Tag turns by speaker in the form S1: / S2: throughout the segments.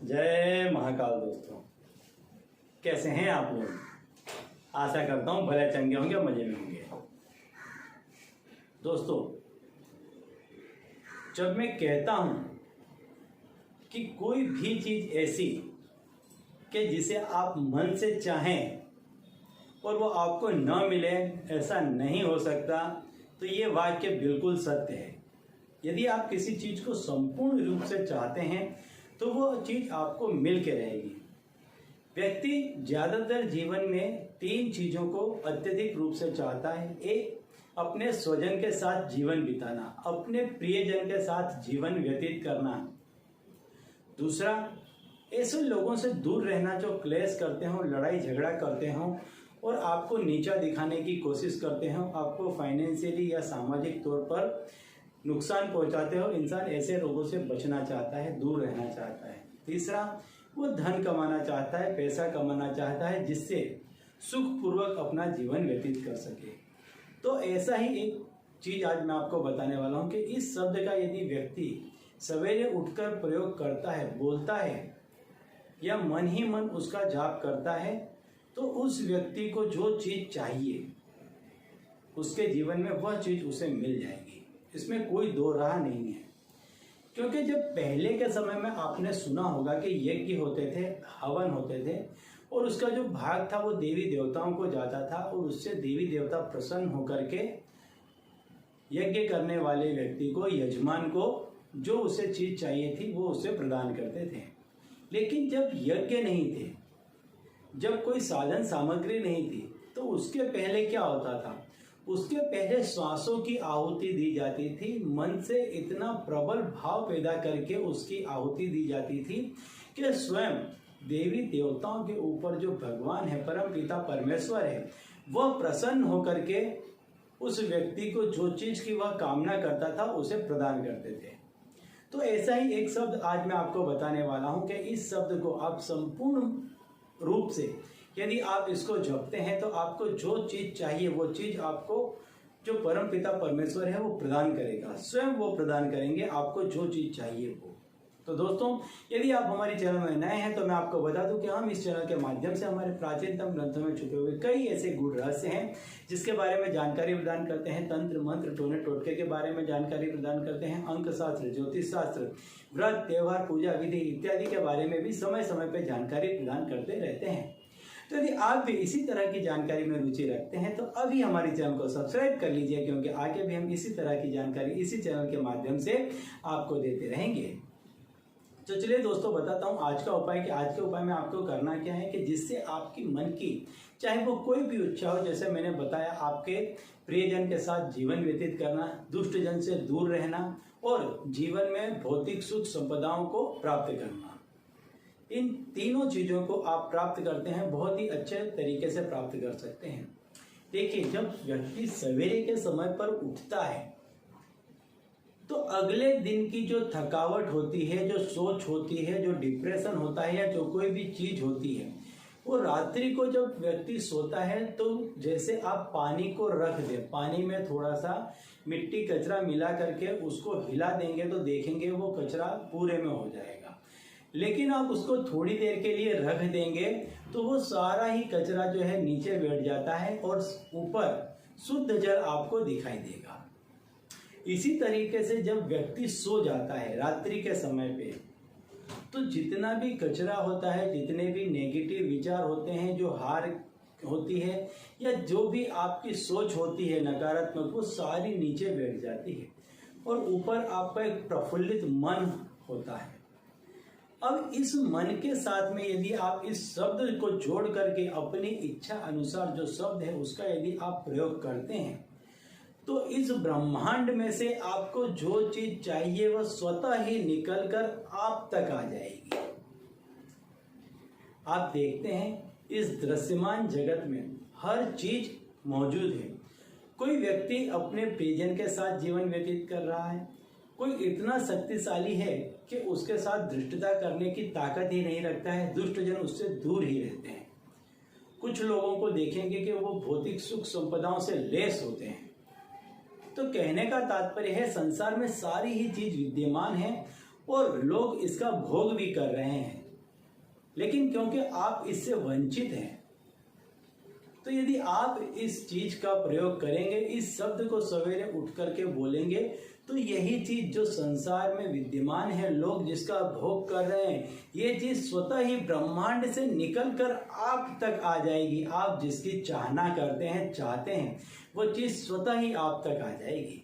S1: जय महाकाल दोस्तों, कैसे हैं आप लोग। आशा करता हूँ भले चंगे होंगे और मजे में होंगे। दोस्तों, जब मैं कहता हूँ कि कोई भी चीज़ ऐसी कि जिसे आप मन से चाहें और वो आपको न मिले, ऐसा नहीं हो सकता, तो ये वाक्य बिल्कुल सत्य है। यदि आप किसी चीज़ को संपूर्ण रूप से चाहते हैं तो वो चीज़ आपको मिल के रहेगी। व्यक्ति ज़्यादातर जीवन में 3 चीज़ों को अत्यधिक रूप से चाहता है। एक, अपने स्वजन के साथ जीवन बिताना, अपने प्रियजन के साथ जीवन व्यतीत करना। दूसरा, ऐसे लोगों से दूर रहना जो क्लेश करते हों, लड़ाई झगड़ा करते हों और आपको नीचा दिखाने की कोशिश करते हों, आपको फाइनेंशियली या सामाजिक तौर पर नुकसान पहुंचाते हो। इंसान ऐसे लोगों से बचना चाहता है, दूर रहना चाहता है। तीसरा, वो धन कमाना चाहता है, पैसा कमाना चाहता है, जिससे सुखपूर्वक अपना जीवन व्यतीत कर सके। तो ऐसा ही एक चीज़ आज मैं आपको बताने वाला हूँ कि इस शब्द का यदि व्यक्ति सवेरे उठकर प्रयोग करता है, बोलता है या मन ही मन उसका जाप करता है, तो उस व्यक्ति को जो चीज़ चाहिए उसके जीवन में वह चीज़ उसे मिल जाएगी। इसमें कोई दो राह नहीं है। क्योंकि जब पहले के समय में आपने सुना होगा कि यज्ञ होते थे, हवन होते थे और उसका जो भाग था वो देवी देवताओं को जाता था और उससे देवी देवता प्रसन्न होकर के यज्ञ करने वाले व्यक्ति को, यजमान को, जो उसे चीज चाहिए थी वो उसे प्रदान करते थे। लेकिन जब यज्ञ नहीं थे, जब कोई साधन सामग्री नहीं थी, तो उसके पहले क्या होता था? उसके पहले श्वासों की आहुति दी जाती थी। मन से इतना प्रबल भाव पैदा करके उसकी आहुति दी जाती थी कि स्वयं देवी देवताओं के ऊपर जो भगवान है, परम पिता परमेश्वर है, वह प्रसन्न होकर के उस व्यक्ति को जो चीज की वह कामना करता था उसे प्रदान करते थे। तो ऐसा ही एक शब्द आज मैं आपको बताने वाला हूं कि इस शब्द को आप संपूर्ण रूप से यदि आप इसको जपते हैं तो आपको जो चीज चाहिए वो चीज आपको जो परम पिता परमेश्वर है वो प्रदान करेगा। स्वयं वो प्रदान करेंगे आपको जो चीज चाहिए वो। तो दोस्तों, यदि आप हमारे चैनल में नए हैं तो मैं आपको बता दूं कि हम इस चैनल के माध्यम से हमारे प्राचीनतम ग्रंथों में छुपे हुए कई ऐसे गूढ़ रहस्य हैं जिसके बारे में जानकारी प्रदान करते हैं। तंत्र मंत्र टोने टोटके के बारे में जानकारी प्रदान करते हैं। अंक शास्त्र, ज्योतिष शास्त्र, व्रत, त्योहार, पूजा विधि इत्यादि के बारे में भी समय समय पर जानकारी प्रदान करते रहते हैं। तो यदि आप भी इसी तरह की जानकारी में रुचि रखते हैं तो अभी हमारे चैनल को सब्सक्राइब कर लीजिए, क्योंकि आगे भी हम इसी तरह की जानकारी इसी चैनल के माध्यम से आपको देते रहेंगे। तो चलिए दोस्तों, बताता हूँ आज का उपाय कि आज के उपाय में आपको करना क्या है कि जिससे आपकी मन की चाहे वो कोई भी इच्छा हो, जैसे मैंने बताया, आपके प्रियजन के साथ जीवन व्यतीत करना, दुष्ट जन से दूर रहना और जीवन में भौतिक सुख संपदाओं को प्राप्त करना, इन तीनों चीजों को आप प्राप्त करते हैं, बहुत ही अच्छे तरीके से प्राप्त कर सकते हैं। देखिए, जब व्यक्ति सवेरे के समय पर उठता है तो अगले दिन की जो थकावट होती है, जो सोच होती है, जो डिप्रेशन होता है या जो कोई भी चीज होती है, वो रात्रि को जब व्यक्ति सोता है तो जैसे आप पानी को रख दें, पानी में थोड़ा सा मिट्टी कचरा मिला करके उसको हिला देंगे तो देखेंगे वो कचरा पूरे में हो जाएगा। लेकिन आप उसको थोड़ी देर के लिए रख देंगे तो वो सारा ही कचरा जो है नीचे बैठ जाता है और ऊपर शुद्ध जल आपको दिखाई देगा। इसी तरीके से जब व्यक्ति सो जाता है रात्रि के समय पे, तो जितना भी कचरा होता है, जितने भी नेगेटिव विचार होते हैं, जो हार होती है या जो भी आपकी सोच होती है नकारात्मक, वो सारी नीचे बैठ जाती है और ऊपर आपका एक प्रफुल्लित मन होता है। अब इस मन के साथ में यदि आप इस शब्द को जोड़ करके अपनी इच्छा अनुसार जो शब्द है उसका यदि आप प्रयोग करते हैं तो इस ब्रह्मांड में से आपको जो चीज चाहिए वह स्वतः ही निकलकर आप तक आ जाएगी। आप देखते हैं इस दृश्यमान जगत में हर चीज मौजूद है। कोई व्यक्ति अपने प्रियजन के साथ जीवन व्यतीत कर रहा है, कोई इतना शक्तिशाली है कि उसके साथ धृष्टता करने की ताकत ही नहीं रखता है, दुष्ट जन उससे दूर ही रहते हैं। कुछ लोगों को देखेंगे कि वो भौतिक सुख संपदाओं से लेस होते हैं। तो कहने का तात्पर्य है संसार में सारी ही चीज विद्यमान है और लोग इसका भोग भी कर रहे हैं। लेकिन क्योंकि आप इससे वंचित हैं, तो यदि आप इस चीज का प्रयोग करेंगे, इस शब्द को सवेरे उठ करके बोलेंगे, तो यही चीज जो संसार में विद्यमान है, लोग जिसका भोग कर रहे हैं, ये चीज स्वतः ही ब्रह्मांड से निकलकर आप तक आ जाएगी। आप जिसकी चाहना करते हैं, चाहते हैं, वो चीज स्वतः ही आप तक आ जाएगी।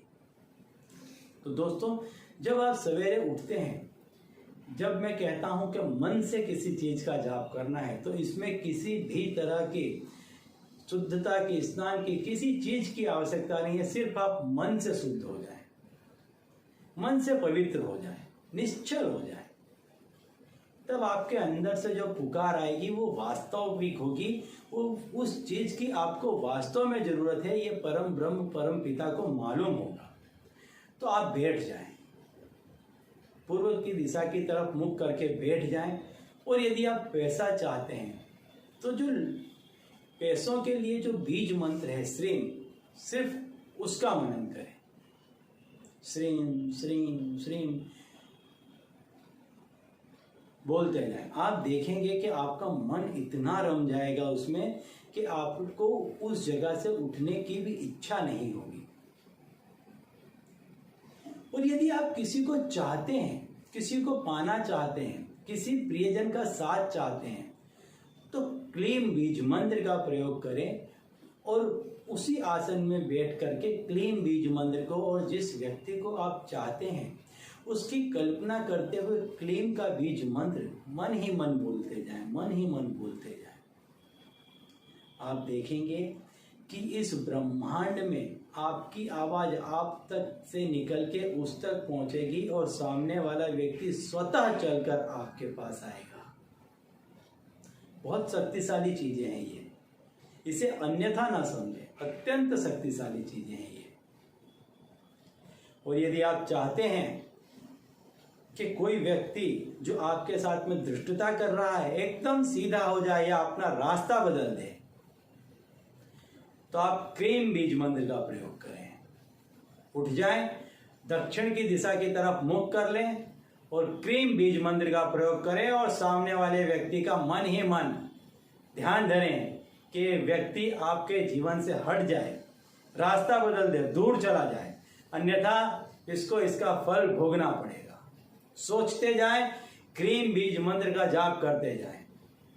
S1: तो दोस्तों, जब आप सवेरे उठते हैं, जब मैं कहता हूं कि मन से किसी चीज का जाप करना है, तो इसमें किसी भी तरह की शुद्धता की, स्नान की, किसी चीज की आवश्यकता नहीं है। सिर्फ आप मन से शुद्ध हो जाएं, मन से पवित्र हो जाएं, निश्चल हो जाएं, तब आपके अंदर से जो पुकार आएगी वो वास्तविक होगी। वो उस चीज की आपको वास्तव में जरूरत है, ये परम ब्रह्म, परम पिता को मालूम होगा। तो आप बैठ जाएं, पूर्व की दिशा की तरफ मुख करके बैठ जाएं। और यदि आप पैसा चाहते हैं, तो जो पैसों के लिए जो बीज मंत्र है श्रीम, सिर्फ उसका मनन करें। श्रीम श्रीम श्रीम बोलते जाएं। आप देखेंगे कि आपका मन इतना रम जाएगा उसमें कि आपको उस जगह से उठने की भी इच्छा नहीं होगी। और यदि आप किसी को चाहते हैं, किसी को पाना चाहते हैं, किसी प्रियजन का साथ चाहते हैं, तो क्लीम बीज मंत्र का प्रयोग करें और उसी आसन में बैठ करके क्लीम बीज मंत्र को, और जिस व्यक्ति को आप चाहते हैं उसकी कल्पना करते हुए क्लीम का बीज मंत्र मन ही मन बोलते जाएं, मन ही मन बोलते जाएं। आप देखेंगे कि इस ब्रह्मांड में आपकी आवाज आप तक से निकल के उस तक पहुंचेगी और सामने वाला व्यक्ति स्वतः चलकर आपके पास आएगा। बहुत शक्तिशाली चीजें हैं ये, इसे अन्यथा ना समझें, अत्यंत शक्तिशाली चीजें हैं ये। और यदि आप चाहते हैं कि कोई व्यक्ति जो आपके साथ में धृष्टता कर रहा है एकदम सीधा हो जाए या अपना रास्ता बदल दे, तो आप क्लीम बीज मंत्र का प्रयोग करें। उठ जाएं, दक्षिण की दिशा की तरफ मुख कर लें और क्लीम बीज मंत्र का प्रयोग करें और सामने वाले व्यक्ति का मन ही मन ध्यान धरें कि व्यक्ति आपके जीवन से हट जाए, रास्ता बदल दे, दूर चला जाए, अन्यथा इसको इसका फल भोगना पड़ेगा। सोचते जाएं, क्लीम बीज मंत्र का जाप करते जाएं,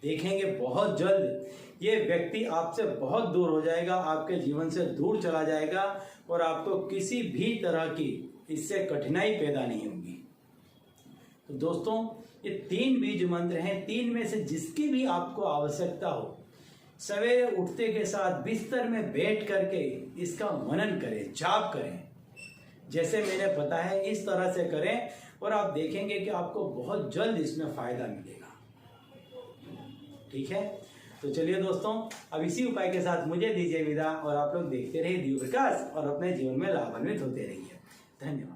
S1: देखेंगे बहुत जल्द ये व्यक्ति आपसे बहुत दूर हो जाएगा, आपके जीवन से दूर चला जाएगा और आपको किसी भी तरह की इससे कठिनाई पैदा नहीं होगी। तो दोस्तों, ये 3 बीज मंत्र हैं, 3 में से जिसकी भी आपको आवश्यकता हो, सवेरे उठते के साथ बिस्तर में बैठ करके इसका मनन करें, जाप करें। जैसे मैंने बताया इस तरह से करें और आप देखेंगे कि आपको बहुत जल्द इसमें फायदा मिलेगा। ठीक है, तो चलिए दोस्तों, अब इसी उपाय के साथ मुझे दीजिए विदा और आप लोग देखते रहिए दिव्य प्रकाश और अपने जीवन में लाभान्वित होते रहिए। धन्यवाद।